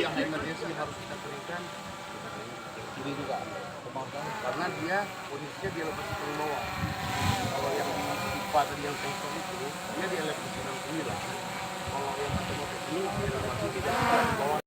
yang emergency harus kita berikan. Ini juga pemantauan karena dia posisinya dia lokasi paling bawah. Kalau yang pipa tadi yang kosong itu dia di elevasi 69. Kalau yang ketemu ke sini dia masih tidak di bawah.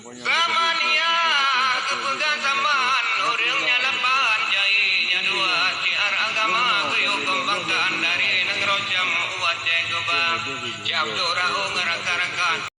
Samania kepegang zaman orangnya lapan jainya dua siar agama kuyuk kembangkan dari negeri jam uat jenggoba jam dora ngeraka-rakan